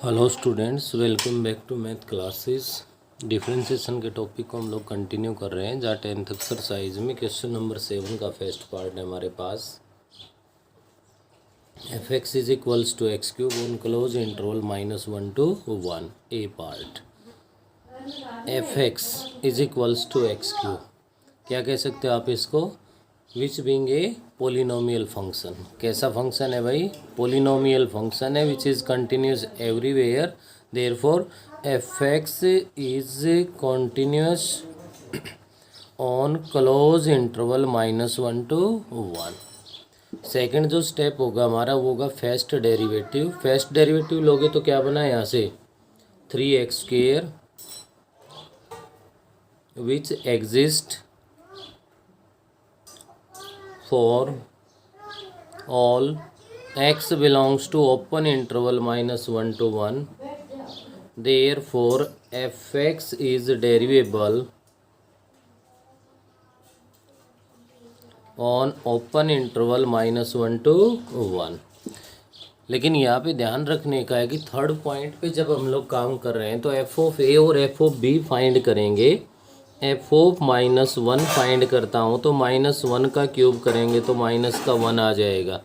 Hello students, welcome back to math classes. Differentiation के topic को हम लोग कंटिन्यू कर रहे हैं, जहाँ 10th एक्सरसाइज में क्वेश्चन नंबर 7 का फर्स्ट पार्ट है हमारे पास। F x is equals to x cube on close interval -1 to 1। A part, F x is equals to x cube, क्या कह सकते हो आप इसको? Which being a polynomial function. कैसा फंक्शन है भाई? पोलिनोमियल फंक्शन है which is continuous everywhere, therefore F x is continuous on close interval -1 to 1। Second जो स्टेप होगा हमारा वो होगा फर्स्ट डेरिवेटिव। फर्स्ट डेरिवेटिव लोगे तो क्या बना है यहाँ से 3x² which exist for all x belongs to open interval -1 to 1, therefore fx is derivable on open interval -1 to 1। लेकिन यहाँ पे ध्यान रखने का है कि थर्ड पॉइंट पे जब हम लोग काम कर रहे हैं तो एफ ऑफ ए और एफ ऑफ बी फाइंड करेंगे। एफ ऑफ -1 फाइंड करता हूँ तो -1 का क्यूब करेंगे तो -1 आ जाएगा।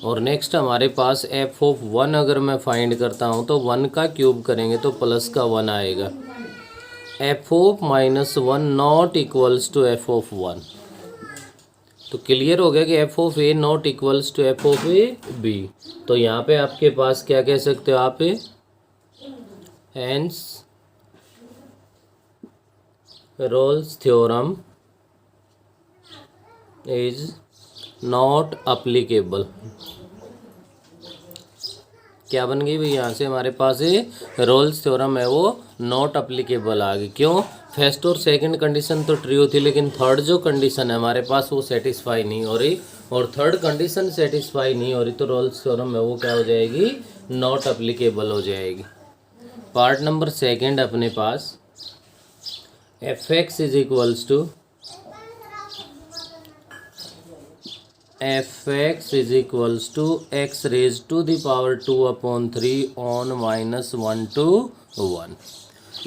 और नेक्स्ट हमारे पास एफ ऑफ 1 अगर मैं फाइंड करता हूँ तो 1 का क्यूब करेंगे तो +1 आएगा। F of -1 not equals to F of 1। तो क्लियर हो गया कि F of A not equals to F of A B. तो यहाँ पे आपके पास क्या कह सकते हो आप? Hence roles theorem is not applicable. क्या बन गई भाई? यहाँ से हमारे पास रोल्स थ्योरम है वो नॉट अप्लीकेबल आ गई। क्यों? फर्स्ट और सेकंड कंडीशन तो ट्रू थी, लेकिन थर्ड जो कंडीशन है हमारे पास वो सेटिस्फाई नहीं हो रही, और थर्ड कंडीशन सेटिस्फाई नहीं हो रही तो रोल्स थ्योरम है वो क्या हो जाएगी? नॉट अप्लीकेबल हो जाएगी। पार्ट नंबर सेकंड अपने पास F x is equals to x raised to the power 2/3 on -1 to 1।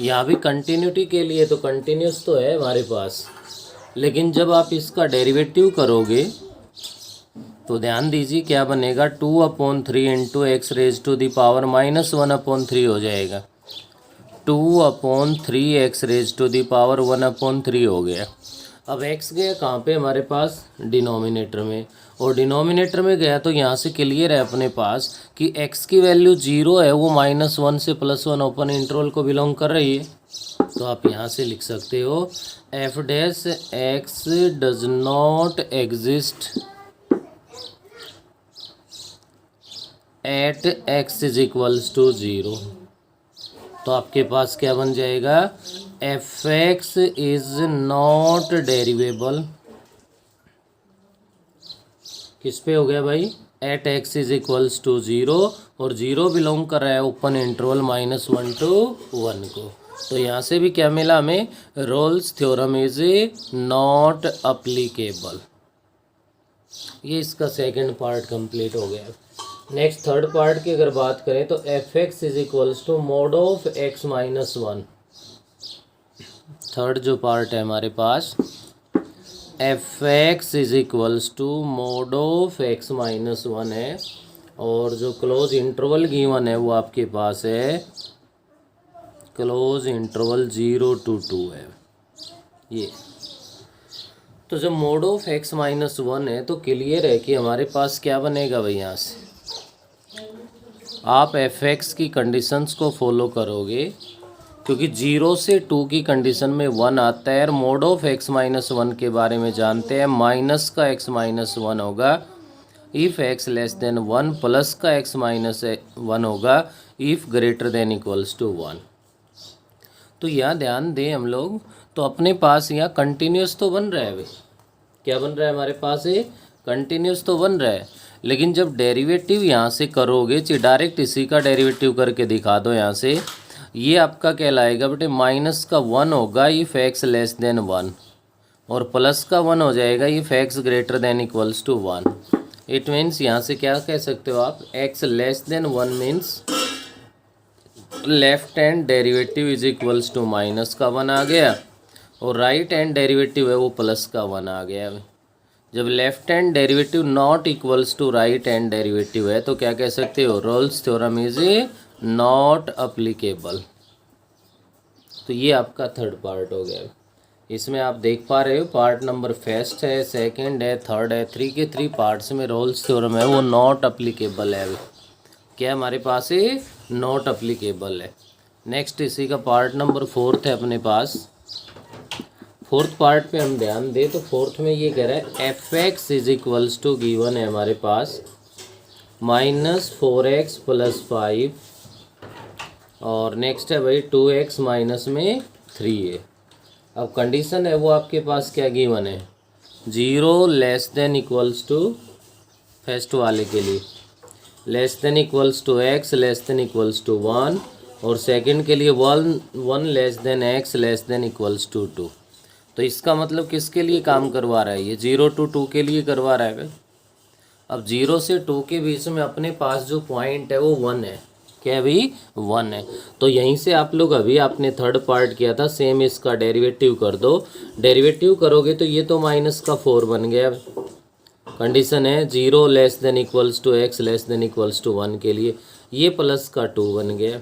यहाँ भी कंटिन्यूटी के लिए तो कंटिन्यूस तो है हमारे पास, लेकिन जब आप इसका डेरिवेटिव करोगे तो ध्यान दीजिए क्या बनेगा? 2/3 into X raise to the power -1/3 हो जाएगा। 2/3 X raise to the power 1/3 हो गया। अब x गया कहाँ पे? हमारे पास डिनोमिनेटर में, और डिनोमिनेटर में गया तो यहाँ से क्लियर है अपने पास कि x की वैल्यू 0 है, वो -1 से +1 ओपन इंटरवल को बिलोंग कर रही है। तो आप यहाँ से लिख सकते हो F dash X does not exist at x is equals to 0। तो आपके पास क्या बन जाएगा? F x is not derivable, किस पे हो गया भाई? At x is equals to 0, और 0 बिलोंग कर रहा है ओपन इंटरवल -1 to 1 को। तो यहाँ से भी क्या मिला हमें? Roles theorem is not applicable. ये इसका सेकंड पार्ट कंप्लीट हो गया। नेक्स्ट थर्ड पार्ट की अगर बात करें तो F x is equals to mod of x -1। Third जो पार्ट है हमारे पास F x is equals to mod of x -1 है, और जो क्लोज इंटरवल गिवन है वो आपके पास है क्लोज इंटरवल 0 to 2 है ये। तो जब मोड ऑफ x -1 है तो क्लियर है कि हमारे पास क्या बनेगा भाई? यहाँ से आप एफ एक्स की कंडीशंस को फॉलो करोगे, क्योंकि 0 से 2 की कंडीशन में 1 आता है, और मोड ऑफ x -1 के बारे में जानते हैं, माइनस का x -1 होगा if x less than 1, plus का x -1 होगा if greater than equals to 1। तो यहाँ ध्यान दें हम लोग, तो अपने पास यहाँ कंटिन्यूस तो बन रहा है भाई। क्या बन रहा है हमारे पास? ये कंटिन्यूस तो बन रहा है, लेकिन जब डेरिवेटिव यहाँ से करोगे, चाहे डायरेक्ट इसी का डेरिवेटिव करके दिखा दो यहाँ से, ये आपका कहलाएगा बेटे -1 होगा इफ़ x लेस देन 1, और प्लस का 1 हो जाएगा if x greater than equals to 1। It means यहाँ से क्या कह सकते हो आप? x less than 1 means left hand derivative is equals to minus का 1 आ गया और राइट हैंड डेरिवेटिव है वो प्लस का 1 आ गया। जब left hand derivative not equals to right hand derivative है तो क्या कह सकते हो, Rolle's theorem is not applicable. तो ये आपका थर्ड पार्ट हो गया। इसमें आप देख पा रहे हो पार्ट नंबर फर्स्ट है, सेकंड है, थर्ड है, 3 के 3 पार्ट्स में रोल्स थ्योरम है वो नॉट अप्लीकेबल है। क्या हमारे पास है, नॉट अप्लीकेबल है। नेक्स्ट इसी का पार्ट नंबर फोर्थ है अपने पास। फोर्थ पार्ट पे हम ध्यान दें तो फोर्थ में ये कह रहा है F x is equals to given है हमारे पास -4x + 5 और नेक्स्ट है भाई 2x में 3 है। अब कंडीशन है वो आपके पास क्या गिवन है, 0 less than equals to first वाले के लिए less than equals to x less than equals to 1 और सेकंड के लिए 1 less than x less than equals to 2। तो इसका मतलब किसके लिए काम करवा रहा है, ये 0 to 2 के लिए करवा रहा है भाई। अब 0 से 2 के बीच में अपने पास जो पॉइंट है वो 1 है। क्या भाई, 1 है। तो यहीं से आप लोग अभी आपने थर्ड पार्ट किया था सेम, इसका डेरिवेटिव कर दो। डेरिवेटिव करोगे तो ये तो -4 बन गया। कंडीशन है 0 less than equals to x less than equals to 1 के लिए, ये +2 बन गया,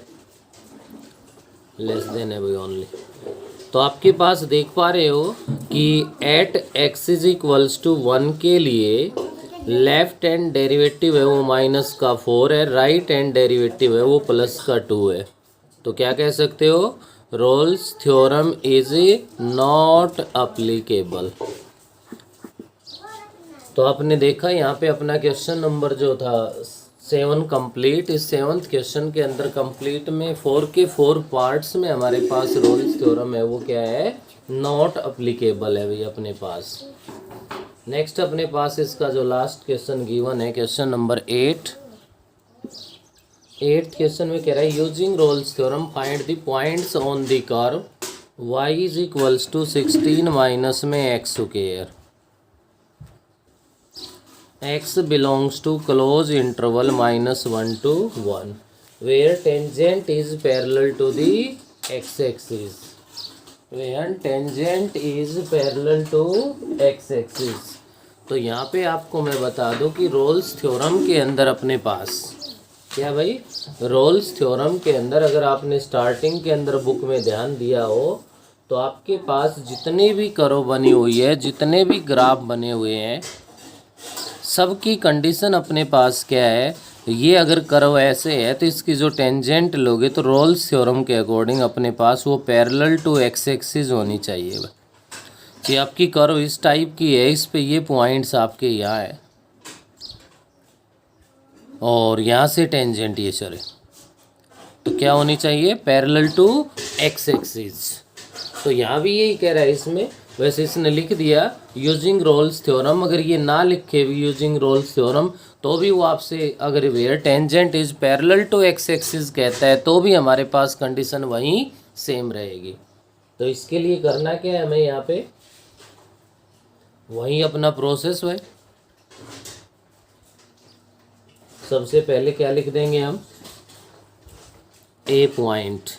लेस देन है भाई ओनली। तो आपके पास देख पा रहे हो कि at x is equals to 1 के लिए लेफ्ट हैंड डेरिवेटिव है वो -4 है, राइट हैंड डेरिवेटिव है वो +2 है। तो क्या कह सकते हो, Rolle's theorem is not applicable. तो आपने देखा यहाँ पे अपना क्वेश्चन नंबर जो था 7 कंप्लीट। इस 7th क्वेश्चन के अंदर कंप्लीट में 4 के 4 पार्ट्स में हमारे पास रोल्स थ्योरम है वो क्या है, नॉट अप्लीकेबल है भाई अपने पास। नेक्स्ट अपने पास इसका जो लास्ट क्वेश्चन गिवन है क्वेश्चन नंबर 8 क्वेश्चन में कह रहा है using Rolle's theorem find the points on the curve y is equals to 16 minus में x square x belongs to close interval -1 to 1 where tangent is parallel to the x-axis, where tangent is parallel to x-axis। तो यहाँ पे आपको मैं बता दूँ कि roles theorem के अंदर अपने पास क्या भाई, रोल्स थ्योरम के अंदर अगर आपने स्टार्टिंग के अंदर बुक में ध्यान दिया हो तो आपके पास जितनी भी कर्व बनी हुई है, जितने भी ग्राफ बने हुए हैं, सबकी कंडीशन अपने पास क्या है, ये अगर कर्व ऐसे है तो इसकी जो टेंजेंट लोगे तो रोल्स थ्योरम के अकॉर्डिंग अपने पास वो पैरेलल टू एक्स एक्सिस होनी चाहिए। कि आपकी कर्व इस टाइप की है, इस पे ये पॉइंट्स आपके यहाँ है और यहाँ से टेंजेंट ये चले तो क्या होनी चाहिए, पैरेलल टू एक्स एक्सिस। तो यहाँ भी यही कह रहा है इसमें। वैसे इसने लिख दिया यूजिंग रोल्स थ्योरम, अगर ये ना लिखे भी यूजिंग रोल्स थ्योरम तो भी वो आपसे अगर where tangent is parallel to x axis कहता है तो भी हमारे पास कंडीशन वहीं सेम रहेगी। तो इसके लिए करना क्या है हमें, यहाँ पे वही अपना प्रोसेस है। सबसे पहले क्या लिख देंगे हम, ए पॉइंट,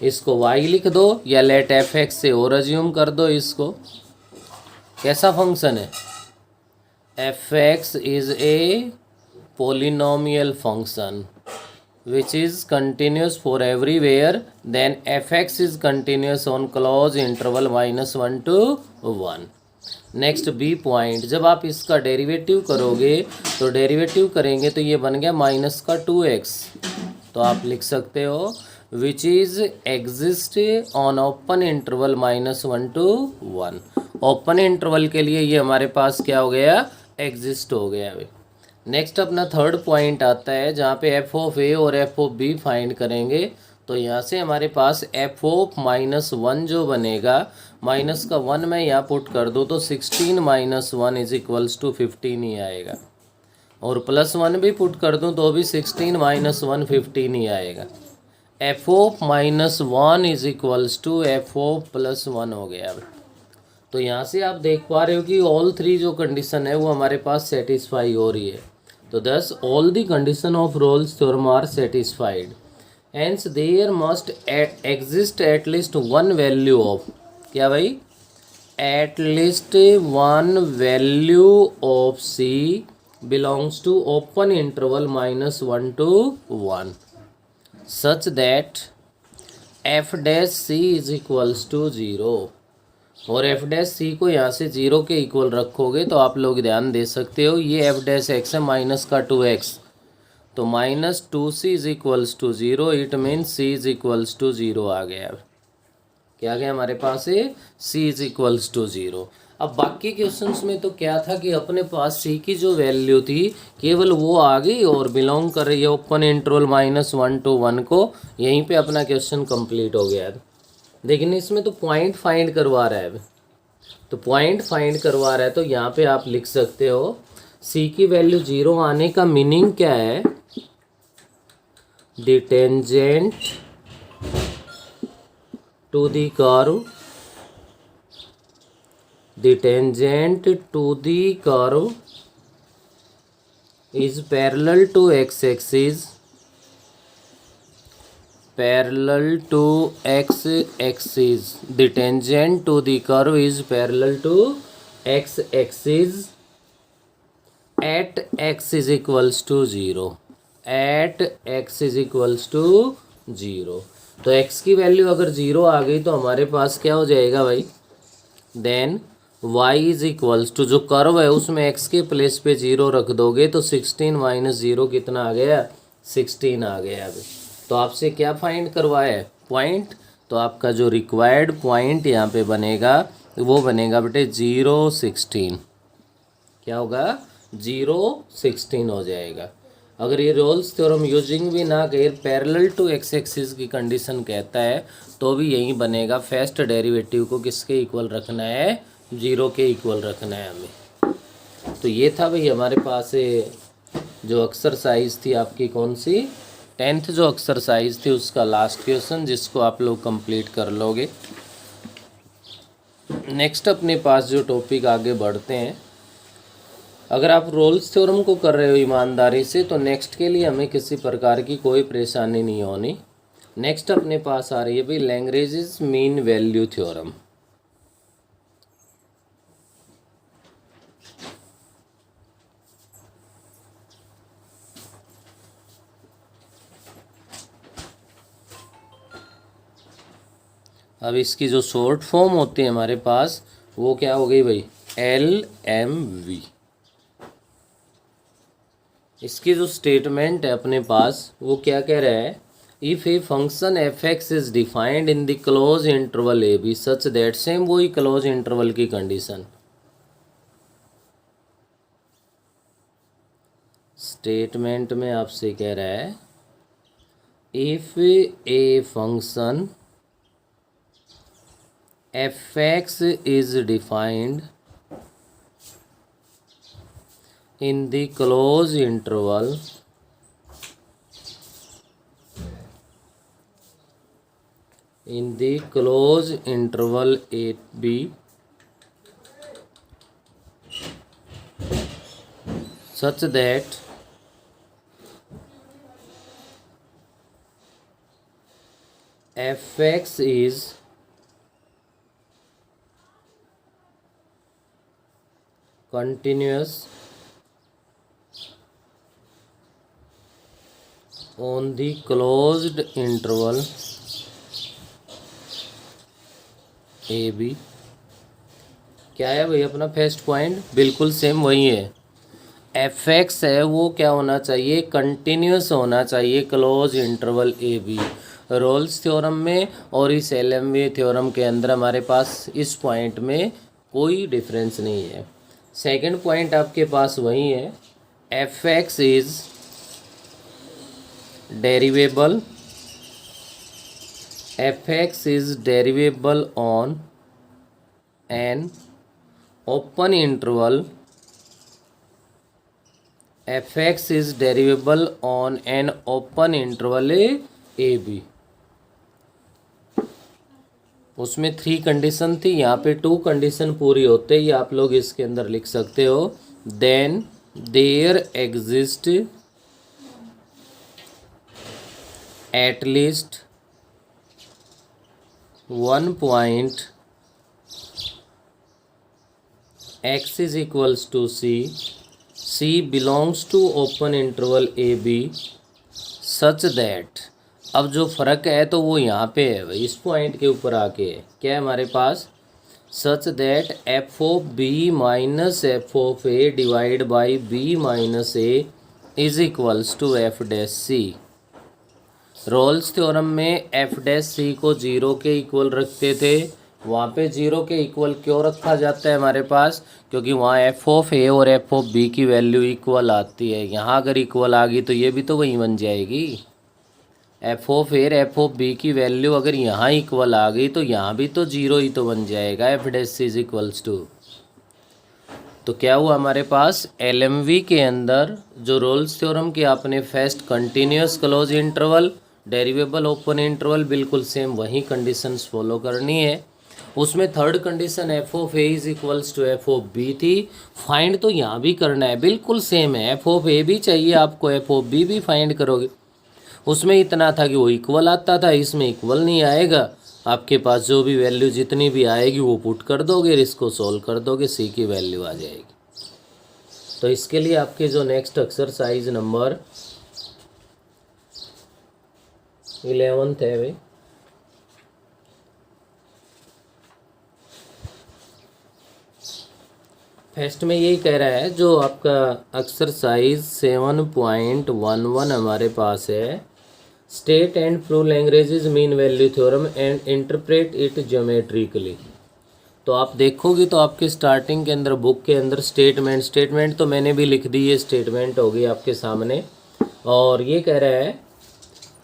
इसको y लिख दो या लेट एफ एक्स से और अज्यूम कर दो। इसको कैसा फंक्शन है, F x is a polynomial function which is continuous for everywhere, then f x is continuous on close interval -1 to 1। Next b point, जब आप इसका डेरिवेटिव करोगे तो डेरिवेटिव करेंगे तो ये बन गया -2x। तो आप लिख सकते हो which is exist on open interval -1 to 1। Open interval के लिए ये हमारे पास क्या हो गया, एग्जिस्ट हो गया। नेक्स्ट अपना थर्ड पॉइंट आता है जहाँ पे एफ ऑफ ए और एफ ऑफ बी फाइंड करेंगे। तो यहाँ से हमारे पास एफ ऑफ -1 जो बनेगा, माइनस का 1 मैं यहाँ पुट कर दूँ तो 16 - 1 इज इक्वल्स टू 15 ही आएगा, और +1 भी पुट कर दूँ तो भी 16 - 1 15 ही आएगा। F of -1 is equals to F of +1 हो गया। तो यहाँ से आप देख पा रहे हो कि ऑल 3 जो कंडीशन है वो हमारे पास सेटिस्फाई हो रही है। तो thus all the condition of Rolle's theorem are satisfied. Hence there must exist at least one value of, क्या भाई, at least one value of c belongs to open interval -1 to 1 such that f dash c is equals to 0। और F dash C को यहाँ से 0 के equal रखोगे तो आप लोग ध्यान दे सकते हो, ये एफ डैश एक्स है माइनस का 2x, तो -2c is equals to 0, it mean c is equals to 0 आ गया। क्या गया हमारे पास है, सी इज इक्वल्स टू 0। अब बाकी क्वेश्चंस में तो क्या था कि अपने पास सी की जो वैल्यू थी केवल वो आ गई और बिलोंग कर रही है ओपन इंटरवल -1 to 1 को, यहीं पे अपना क्वेश्चन कंप्लीट हो गया है। लेकिन इसमें तो पॉइंट फाइंड करवा रहा है, तो पॉइंट फाइंड करवा रहा है तो यहाँ पे आप लिख सकते हो सी की वैल्यू 0 आने का मीनिंग क्या है, the tangent to the curve, the tangent to the curve is parallel to x-axis, parallel to x-axis, the tangent to the curve is parallel to x-axis at x is equals to 0, at x is equals to 0। तो x की value अगर 0 आ गई तो हमारे पास क्या हो जाएगा भाई, then y is equals to, जो कर्व है उसमें x के प्लेस पे 0 रख दोगे तो 16 - 0 कितना आ गया, 16 आ गया। अभी तो आपसे क्या फाइंड करवाया है, पॉइंट, तो आपका जो रिक्वायर्ड पॉइंट यहाँ पे बनेगा वो बनेगा बेटे 0 16, क्या होगा 0 16 हो जाएगा। अगर ये रोल्स थ्योरम यूजिंग भी ना कहे, पैरेलल टू एक्स एक्सिस की कंडीशन कहता है तो भी यही बनेगा, फर्स्ट डेरिवेटिव को किसके इक्वल रखना है, 0 के इक्वल रखना है हमें। तो ये था भाई हमारे पास जो एक्सरसाइज थी आपकी, कौन सी 10th जो एक्सरसाइज थी उसका लास्ट क्वेश्चन, जिसको आप लोग कंप्लीट कर लोगे। नेक्स्ट अपने पास जो टॉपिक आगे बढ़ते हैं, अगर आप रोल्स थ्योरम को कर रहे हो ईमानदारी से तो नेक्स्ट के लिए हमें किसी प्रकार की कोई परेशानी नहीं होनी। नेक्स्ट अपने पास आ रही है भाई लैग्रेंजेस मीन वैल्यू थ्योरम। अब इसकी जो शॉर्ट फॉर्म होती है हमारे पास वो क्या हो गई भाई, LMV। इसकी जो स्टेटमेंट है अपने पास वो क्या कह रहा है, if a function f x is defined in the closed interval a b such that, same वही क्लोज इंटरवल की कंडीशन, स्टेटमेंट में आपसे कह रहा है if a function f x is defined in the closed interval a b such that fx is continuous on the closed interval a b. क्या है भाई अपना फर्स्ट पॉइंट, बिल्कुल सेम वही है, एफ एक्स है वो क्या होना चाहिए, कंटिन्यूस होना चाहिए closed interval a b. Rolle's theorem में और इस LMV थ्योरम के अंदर हमारे पास इस पॉइंट में कोई डिफरेंस नहीं है। सेकंड पॉइंट आपके पास वही है, F x is derivable, fx is derivable on an open interval, fx is derivable on an open interval a b। उसमें 3 कंडीशन थी, यहाँ पे 2 कंडीशन पूरी होते ही आप लोग इसके अंदर लिख सकते हो, then there exist at least 1 point x is equals to c belongs to open interval a b such that, अब जो फ़र्क है तो वो यहाँ पे है भाई, इस पॉइंट के ऊपर आके है क्या है हमारे पास, such that F of B minus F of A divide by B minus A is equals to F dash C. Rolle's theorem में एफ डैश सी को जीरो के इक्वल रखते थे, वहाँ पे जीरो के इक्वल क्यों रखा जाता है हमारे पास, क्योंकि वहाँ एफ ऑफ ए और एफ ऑफ बी की वैल्यू इक्वल आती है। यहाँ अगर इक्वल आ गई तो ये भी तो वही बन जाएगी, f of a f of b की वैल्यू अगर यहाँ इक्वल आ गई तो यहाँ भी तो जीरो ही तो बन जाएगा, f dash c is equals to. तो क्या हुआ हमारे पास एलएमवी के अंदर जो रोल्स थ्योरम के आपने first continuous close interval derivable open interval बिल्कुल सेम वही कंडीशंस फॉलो करनी है। उसमें third condition F of A is equals to F of B थी, फाइंड तो यहाँ भी करना है, बिल्कुल सेम है, एफ ऑफ ए भी चाहिए आपको, एफ ऑफ बी भी फाइंड करोगे। उसमें इतना था कि वो इक्वल आता था, इसमें इक्वल नहीं आएगा, आपके पास जो भी वैल्यू जितनी भी आएगी वो पुट कर दोगे, इसको सॉल्व कर दोगे, सी की वैल्यू आ जाएगी। तो इसके लिए आपके जो नेक्स्ट एक्सरसाइज नंबर 11 है भाई, फर्स्ट में यही कह रहा है, जो आपका एक्सरसाइज 7.11 हमारे पास है, state and prove Lagrange's mean value theorem and interpret it geometrically. तो आप देखोगे तो आपके स्टार्टिंग के अंदर बुक के अंदर स्टेटमेंट तो मैंने भी लिख दी, ये स्टेटमेंट होगी आपके सामने, और ये कह रहा है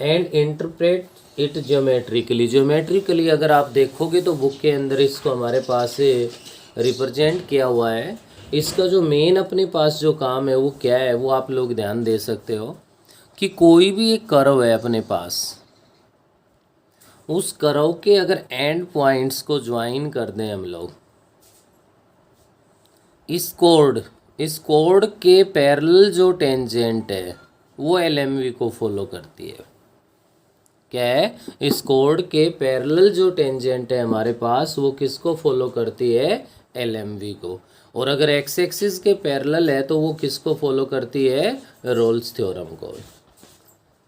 एंड इंटरप्रेट इट ज्योमेट्रिकली अगर आप देखोगे तो बुक के अंदर इसको हमारे पास रिप्रेजेंट किया हुआ है। इसका जो मेन अपने पास जो काम है वो क्या है, वो आप लोग ध्यान दे सकते हो कि कोई भी एक कर्व है अपने पास, उस कर्व के अगर एंड पॉइंट्स को ज्वाइन कर दें हम लोग, इस कोड के पैरेलल जो टेंजेंट है वो एलएमवी को फॉलो करती है। क्या है, इस कोड के पैरेलल जो टेंजेंट है हमारे पास वो किसको फॉलो करती है, एलएमवी को। और अगर एक्स एक्सिस के पैरेलल है तो वो किसको फॉलो करती है, रोल्स थ्योरम को।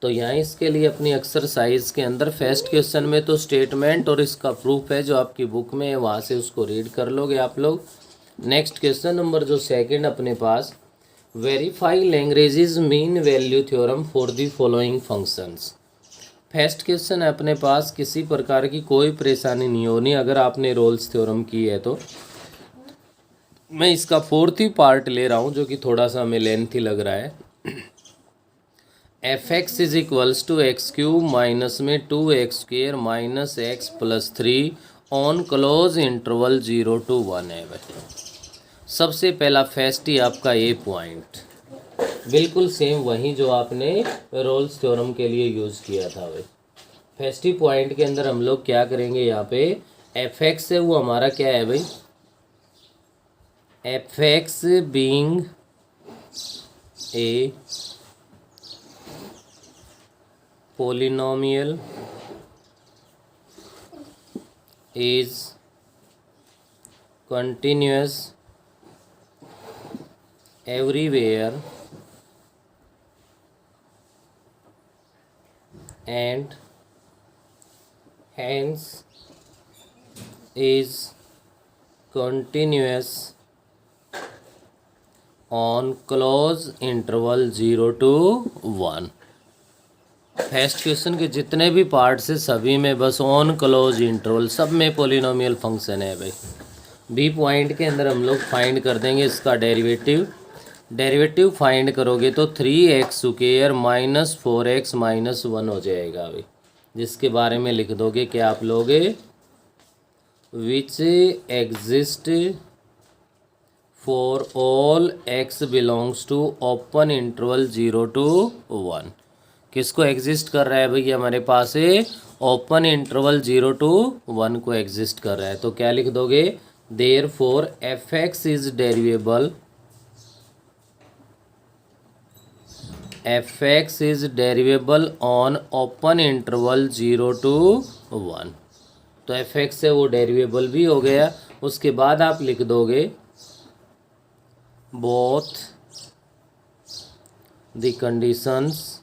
तो यहाँ इसके लिए अपनी एक्सरसाइज के अंदर फर्स्ट क्वेश्चन में तो स्टेटमेंट और इसका प्रूफ है जो आपकी बुक में है, वहाँ से उसको रीड कर लोगे आप लोग। नेक्स्ट क्वेश्चन नंबर जो सेकंड अपने पास, verify Lagrange's mean value theorem for the following functions. First question है अपने पास, किसी प्रकार की कोई परेशानी नहीं होनी अगर आपने रोल्स थ्योरम की है तो। मैं इसका फोर्थ ही पार्ट ले रहा हूँ जो कि थोड़ा सा हमें लेंथी लग रहा है। F x is equals to x cube minus में 2x² minus x plus 3 on close interval 0 to 1 है भाई। सबसे पहला फर्स्ट ही आपका ए पॉइंट बिल्कुल सेम वही जो आपने रोल्स थ्योरम के लिए यूज़ किया था भाई। फर्स्ट ही पॉइंट के अंदर हम लोग क्या करेंगे, यहाँ पे एफ एक्स है वो हमारा क्या है भाई, F x being a polynomial is continuous everywhere and hence is continuous on close interval 0 to 1। First question के जितने भी पार्ट से सभी में बस ऑन क्लोज इंटरवल, सब में पोलिनोमियल फंक्शन है भाई। बी पॉइंट के अंदर हम लोग फाइंड कर देंगे इसका डेरिवेटिव फाइंड करोगे तो 3x² माइनस 4x माइनस 1 हो जाएगा भाई, जिसके बारे में लिख दोगे क्या आप लोग, which exist for all x belongs to open interval 0 to 1। किसको एग्जिस्ट कर रहा है भैया हमारे पास, ओपन इंटरवल 0 to 1 को एग्जिस्ट कर रहा है। तो क्या लिख दोगे, therefore F x is derivable F x is derivable on open interval 0 to 1। तो एफ एक्स से वो डेरिवेबल भी हो गया। उसके बाद आप लिख दोगे both the conditions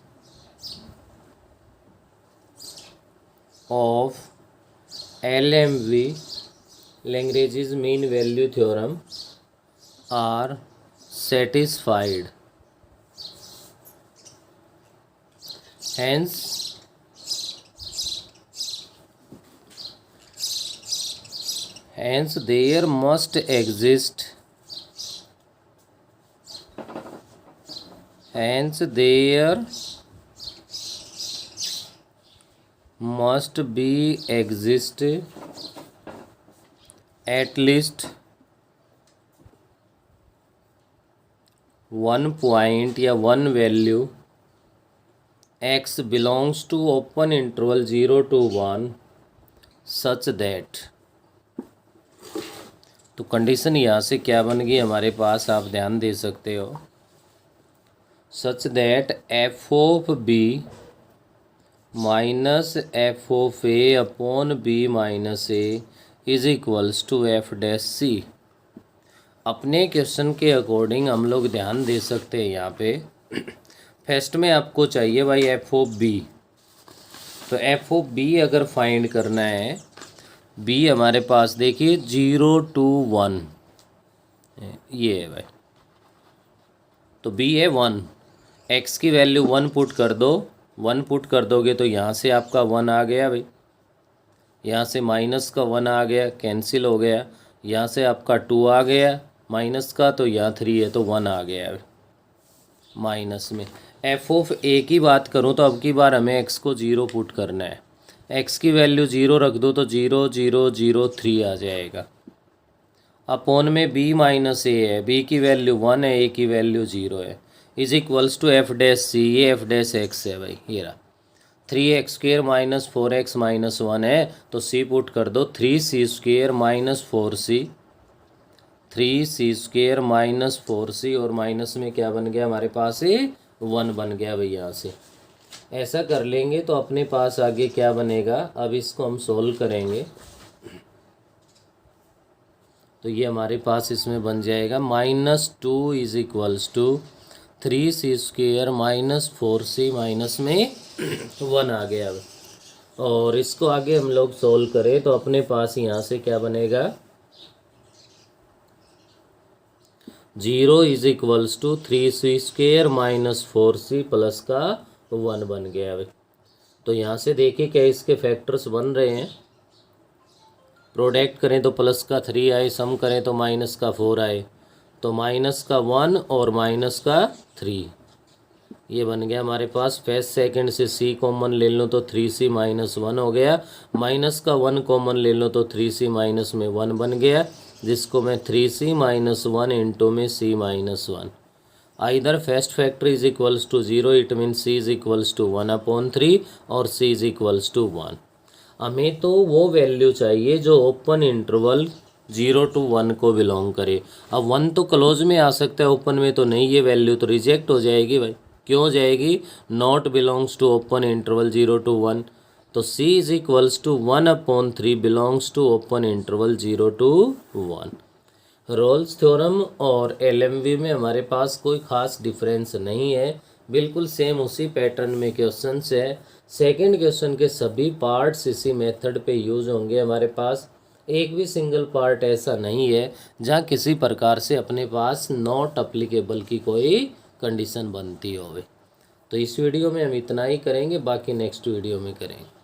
of LMV Lagrange's mean value theorem are satisfied, hence there must exist at least one point या one value x belongs to open interval 0 to 1 such that। तो कंडीशन यहाँ से क्या बन गई हमारे पास, आप ध्यान दे सकते हो, such that F of B minus F of A upon B minus A is equals to F dash C. अपने क्वेश्चन के अकॉर्डिंग हम लोग ध्यान दे सकते हैं यहाँ पे। फर्स्ट में आपको चाहिए भाई एफ ऑफ बी, तो एफ ऑफ बी अगर फाइंड करना है, बी हमारे पास देखिए 0 to 1 ये है भाई, तो बी है 1, एक्स की वैल्यू 1 पुट कर दो, 1 पुट कर दोगे तो यहाँ से आपका 1 आ गया भाई, यहाँ से माइनस का 1 आ गया, कैंसिल हो गया, यहाँ से आपका 2 आ गया माइनस का, तो यहाँ 3 है तो 1 आ गया भाई माइनस में। एफ ऑफ ए की बात करूँ तो अब की बार हमें एक्स को 0 पुट करना है, एक्स की वैल्यू 0 रख दो तो 0 0 0 3 आ जाएगा। अपॉन में बी माइनस ए है, बी की वैल्यू 1 है, ए की वैल्यू 0 है, is equals to F dash C, ये एफ डैश एक्स है भाई, ये रहा 3x² माइनस 4x माइनस 1 है, तो सी पुट कर दो 3c² minus 4c, 3c² minus 4c, और माइनस में क्या बन गया हमारे पास, 1 बन गया भाई। यहाँ से ऐसा कर लेंगे तो अपने पास आगे क्या बनेगा, अब इसको हम सोल्व करेंगे तो ये हमारे पास इसमें बन जाएगा -2 is equals to 3c² minus 4c minus में 1 आ गया। और इसको आगे हम लोग सोल्व करें तो अपने पास यहाँ से क्या बनेगा, 0 is equals to 3c² minus 4c plus का 1 बन गया भाई। तो यहाँ से देखिए क्या इसके फैक्टर्स बन रहे हैं, प्रोडक्ट करें तो प्लस का 3 आए, सम करें तो माइनस का 4 आए, तो माइनस का 1 और माइनस का 3 ये बन गया हमारे पास। फर्स्ट सेकंड से सी कॉमन ले लो तो 3c माइनस 1 हो गया, माइनस का 1 कॉमन ले लो तो 3c माइनस में 1 बन गया, जिसको मैं 3c माइनस 1 इंटू में c minus 1। Either first factor is equals to 0, it mean c is equals to 1/3 और c इज इक्वल्स टू 1। हमें तो वो वैल्यू चाहिए जो ओपन इंटरवल 0 to 1 को बिलोंग करे। अब 1 तो क्लोज में आ सकता है, ओपन में तो नहीं, ये वैल्यू तो रिजेक्ट हो जाएगी भाई। क्यों हो जाएगी, not belongs to open interval 0 to 1, तो c is equals to 1/3 belongs to open interval 0 to 1। Rolle's theorem और LMV में हमारे पास कोई ख़ास डिफरेंस नहीं है, बिल्कुल सेम उसी पैटर्न में क्वेश्चन है। सेकंड क्वेश्चन के सभी पार्ट्स इसी मेथड पे यूज़ होंगे हमारे पास, एक भी सिंगल पार्ट ऐसा नहीं है जहाँ किसी प्रकार से अपने पास नॉट अप्लीकेबल की कोई कंडीशन बनती हो। तो इस वीडियो में हम इतना ही करेंगे, बाकी नेक्स्ट वीडियो में करेंगे।